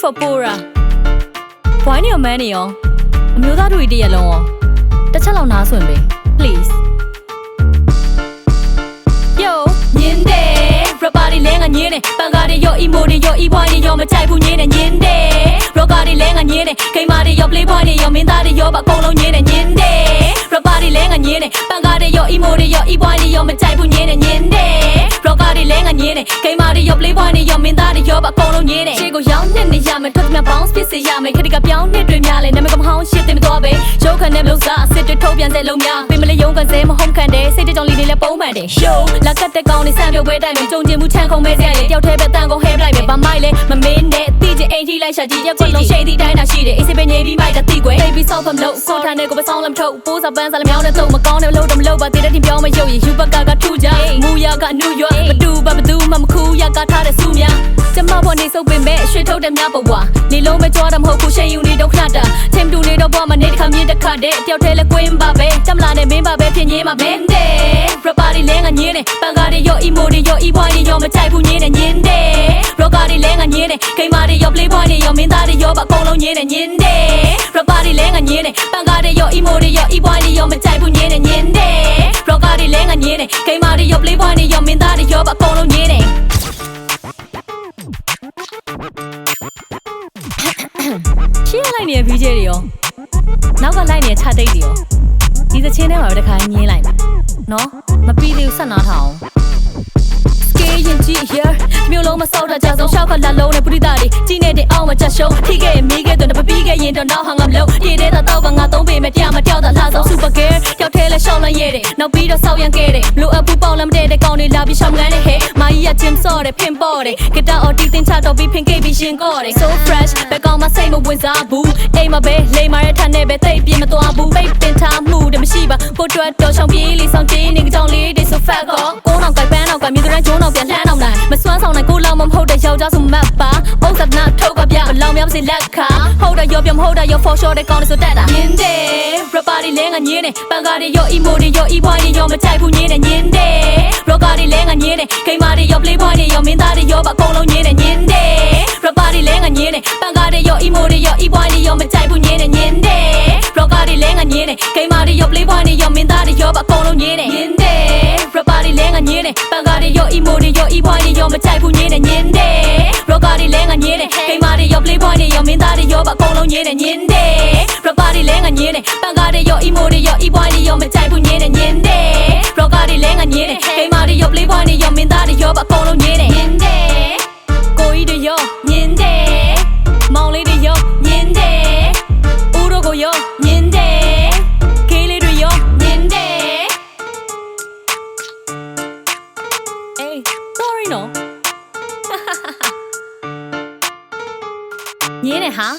for Pora Why your man yo အမျိုးသားတွေတရက်လုံးရောတစ်ချက်လောက်နားဆွင့်ပေး please Yo ညင်းတယ် rapper တွေလဲငါညင်းတယ်ပန်ကားတွေရော emo တွေရော e-boy တွေရောမကြိုက်ဘူးညင်းတယ်ညင်းတယ် rocker တွေလဲငါညင်းတယ်ဂိမ်းမာတွေရော playboy တွေရောမင်းသားတွေရောပါအကုန်လုံးညင်းတယ်ညင်းတယ် rapper တွေလဲငါညင်းတယ်ပန်ကားတွေရော emo တွေရော e-boy တွေရောမကြိုက်ဘူးညင်းတယ်ညင်းတယ် rocker တွေလဲငါညင်းတယ်ဂိမ်းမာတွေရော playboy တွေရောမင်းသားတွေရောပါအကုန်လုံးညင်းတယ်ရှေ့ကိုရောက်နေနေရမယ်ထွက်သမျှ bounce ဖြစ်စေရမယ်ခက်တကပြောင်းနှစ်တွေများလဲနာမည်ကမဟောင်းရှစ်တင်မသွားပဲရုပ်ခန့်နဲ့မလို့စားစစ်တွေထုတ်ပြန်စေလုံးများပင်မလေးရုံးကန်စဲမဟုတ်ခံတယ်စိတ်တကြောင်လေးတွေလည်းပုံမှန်တယ် show လာကတ်တဲ့ကောင်းနေစံပြုတ်ပွဲတိုင်းမှာကြုံကျင်မှုချမ်းခုံမဲစရာတွေတယောက်တည်းပဲတန်ကုန်ဟဲပလိုက်မယ်ဘာမိုက်လဲမမင်းနဲ့တိကျအိမ်ကြီးလိုက်ရှာကြည့်ရက်ကွက်လုံးရှိသည့်တိုင်းတာရှိတယ်အေးစိပဲနေပြီးမိုက်တာတိကွယ်တိတ်ပြီးဆောက်ဖမလို့ကိုထားနဲ့ကိုပဲဆောင်းလမ်းထုတ်ပိုးစားပန်းစားလမ်းမြောင်းနဲ့တုံမကောင်းတဲ့လို့တော့မလို့ပါတည်တဲ့တင်ပြောင်းမရုပ်ရည်ယူဘကထူကြမူရကနူးရွာဘတူဘသူမှမခူးရကထားတဲ့စူးများကျမဘောနေစုပ်ပင်မဲ့ရွှေထုတ်တဲ့များပေါ်ဝါနေလုံးပဲကြွားတာမဟုတ်ဘူးရှင်ယူနေဒုက္ခတာချင်းတူနေတော့ဘွားမနေတစ်ခါမြင်တစ်ခါတဲ့တယောက်တည်းလဲကွင်းပါပဲတမလာနဲ့မင်းပါပဲဖြစ်ငင်းမှာမင်းတဲ့ rapper တွေလဲငါညင်းတယ်ပန်ကားတွေရော emo တွေရော e-boy တွေရောမကြိုက်ဘူးညင်းတယ်ညင်းတယ် rocker တွေလဲငါညင်းတယ်ဂိမ်းမာတွေရော playboy တွေရောမင်းသားတွေရောပါအကုန်လုံးညင်းတယ်ညင်းတယ် rapper တွေလဲငါညင်းတယ်ပန်ကားတွေရော emo တွေရော e-boy တွေရောမကြိုက်ဘူးညင်းတယ်ညင်းတယ် rocker တွေလဲငါညင်းတယ်ဂိမ်းမာတွေရော playboy တွေရောမင်းသားတွေရောပါအကုန်လုံးညင်းတယ်ရှင်းလိုက်နေတဲ့ VJ တွေရောနောက်ကလိုက်နေတဲ့ခြာတိတ်တွေရောဒီသချင်းထဲမှာပဲတစ်ခါညင်းလိုက်မယ်နော်မပြီးသေးဘူးဆက်နားထောင်Skate ရင်ကြီး here မျိုးလုံးမစောက်တာကြဆုံးရှောက်ကလာလုံးနဲ့ပရိသတ်တွေကြီးနေတဲ့အောက်မှာချက်ရှုံးထိခဲ့ရင်မိခဲ့တော့မပြီးခဲ့ရင်တော့နောက်ဟာငါမလို့ဒီတဲ့တော့ငါသုံးပေမဲ့တရားမပြောက်တာလာဆုံး super girl ကြောက်ထဲလဲရှောက်လန့်ရဲ့တဲ့နောက်ပြီးတော့ဆောက်ရန်ခဲ့တဲ့လိုအပ်ဘူးပေါက်လမ်းတဲ့ကောင်တွေလာပြီးရှောင်းကန်းတဲ့ဟဲ့မာကြီးကဂျင်းစော့တယ်ဖင်ပေါ့တယ်ဂီတာအော်တီတင်ချတော့ပြီးဖင်ကိတ်ပြီးရှင်ကော့တယ် so fresh ဘက်ကောင်မစိတ်မဝင်စားဘူးအိမ်မှာပဲလိမ်မာတဲ့ထန်နဲ့ပဲတိတ်ပြင်းမသွားဘူးပိတ်ပင်ထားမှုတမရှိပါကိုတွတ်တော့ရှောင်းပြေးလေးဆောင်ကျင်းနေကြောင်လေးတွေ so fat ကောကိုနောက်ကပန်းနောက်ကမြူတိုင်းကျုံးနောက်ပြန်လှမ်းအောင်လိုက်မစွမ်းဆောင်နိုင်ကိုလောက်မဟုတ်တဲ့ယောက်ျားဆိုမတ်ပါအုပ်စပ်နာထုတ်ကပြအလောင်များပါစေလက်ခါဟုတ်တယ်ရောပြမဟုတ်တယ်ရော for sure တဲ့ကောင်းနေဆိုတက်တာညင်းတယ် rapper တွေလဲငါညင်းတယ်ပန်ကားတွေရော emo တွေရော e-boy တွေရောမကြိုက်ဘူးညင်းတယ်ညင်းတယ် rocker တွေလဲငါညင်းတယ်ဂိမ်းမာတွေရော playboy တွေရောမင်းသားတွေရောပါအကုန်လုံးညင်းတယ်ညင်းတယ် rapper တွေလဲငါညင်းတယ်ပန်ကားတွေရော emo တွေရော e-boy တွေရောမကြိုက်ဘူးညင်းတယ်ညင်းတယ် rocker တွေလဲငါညင်းတယ်ဂိမ်းမာတွေရော playboy တွေရောမင်းသားတွေရောပါအကုန်လုံးညင်းတယ်ညင်းတယ် rapper တွေလဲငါညင်းတယ်ပန်ကားတွေရော emo တွေရော e-boy တွေရောမကြိုက်ဘူးညင်းတယ်ညင်းတယ် rocker တွေလဲငါညင်းတယ်ဂိမ်းမာတွေရော playboy တွေရောမင်းသားတွေရောပါအကုန်လုံးညင်းတယ်ညင်းတယ် rapper တွေလဲငါညင်းတယ်ပန်ကားတွေရော emo တွေရော e-boy တွေရောမကြိုက်ဘူးညင်းတယ်ညင်းတယ် rocker တွေလဲငါညင်းတယ်ဂိမ်းမာတွေရော playboy တွေရောမင်းသားတွေရောပါအကုန်လုံးညင်းတယ်ညင်းတယ်ကိုကြီးတွေရောညင်းတယ်မောင်လေးတွေရောညင်းတယ်ဦးတို့ကိုရောညင်းတယ်ခေးလေးတွေရောညင်းတယ် Hey sorry no ညင်းတယ်ဟာ